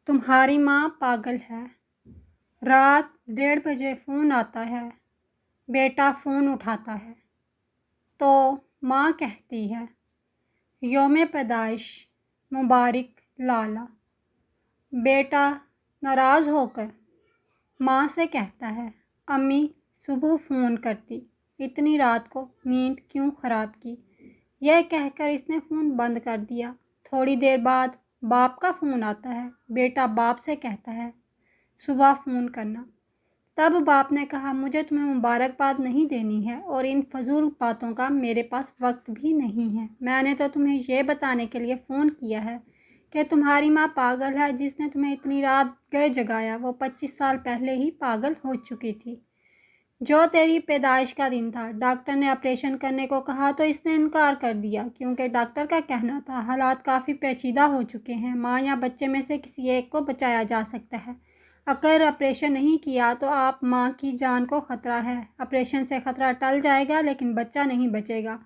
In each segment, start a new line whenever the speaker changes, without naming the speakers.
تمہاری ماں پاگل ہے۔ رات 1:30 بجے فون آتا ہے۔ بیٹا فون اٹھاتا ہے تو ماں کہتی ہے، یوم پیدائش مبارک لالا۔ بیٹا ناراض ہو کر ماں سے کہتا ہے، امی صبح فون کرتی، اتنی رات کو نیند کیوں خراب کی؟ یہ کہہ کر اس نے فون بند کر دیا۔ تھوڑی دیر بعد باپ کا فون آتا ہے۔ بیٹا باپ سے کہتا ہے، صبح فون کرنا۔ تب باپ نے کہا، مجھے تمہیں مبارکباد نہیں دینی ہے اور ان فضول باتوں کا میرے پاس وقت بھی نہیں ہے۔ میں نے تو تمہیں یہ بتانے کے لیے فون کیا ہے کہ تمہاری ماں پاگل ہے۔ جس نے تمہیں اتنی رات گئے جگایا وہ 25 سال پہلے ہی پاگل ہو چکی تھی۔ جو تیری پیدائش کا دن تھا، ڈاکٹر نے آپریشن کرنے کو کہا تو اس نے انکار کر دیا کیونکہ ڈاکٹر کا کہنا تھا حالات کافی پیچیدہ ہو چکے ہیں، ماں یا بچے میں سے کسی ایک کو بچایا جا سکتا ہے۔ اگر آپریشن نہیں کیا تو آپ ماں کی جان کو خطرہ ہے۔ آپریشن سے خطرہ ٹل جائے گا لیکن بچہ نہیں بچے گا۔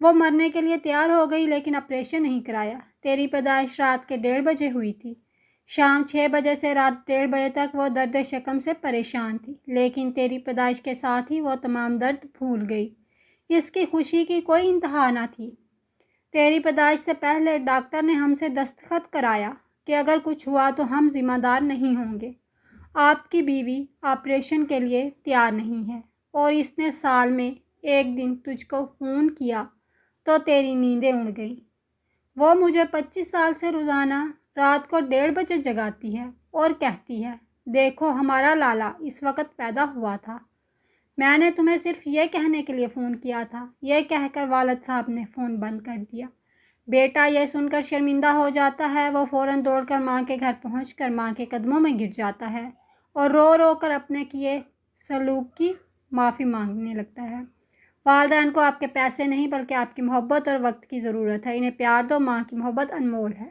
وہ مرنے کے لیے تیار ہو گئی لیکن آپریشن نہیں کرایا۔ تیری پیدائش رات کے 1:30 بجے ہوئی تھی۔ شام 6 بجے سے رات 1:30 بجے تک وہ درد شکم سے پریشان تھی، لیکن تیری پیدائش کے ساتھ ہی وہ تمام درد بھول گئی۔ اس کی خوشی کی کوئی انتہا نہ تھی۔ تیری پیدائش سے پہلے ڈاکٹر نے ہم سے دستخط کرایا کہ اگر کچھ ہوا تو ہم ذمہ دار نہیں ہوں گے۔ آپ کی بیوی آپریشن کے لیے تیار نہیں ہے اور اس نے سال میں ایک دن تجھ کو فون کیا تو تیری نیندیں اڑ گئیں۔ وہ مجھے 25 سال سے روزانہ رات کو 1:30 بجے جگاتی ہے اور کہتی ہے، دیکھو ہمارا لالا اس وقت پیدا ہوا تھا۔ میں نے تمہیں صرف یہ کہنے کے لیے فون کیا تھا۔ یہ کہہ کر والد صاحب نے فون بند کر دیا۔ بیٹا یہ سن کر شرمندہ ہو جاتا ہے۔ وہ فوراً دوڑ کر ماں کے گھر پہنچ کر ماں کے قدموں میں گر جاتا ہے اور رو رو کر اپنے کیے سلوک کی معافی مانگنے لگتا ہے۔ والدین کو آپ کے پیسے نہیں بلکہ آپ کی محبت اور وقت کی ضرورت ہے۔ انہیں پیار دو، ماں کی محبت انمول ہے۔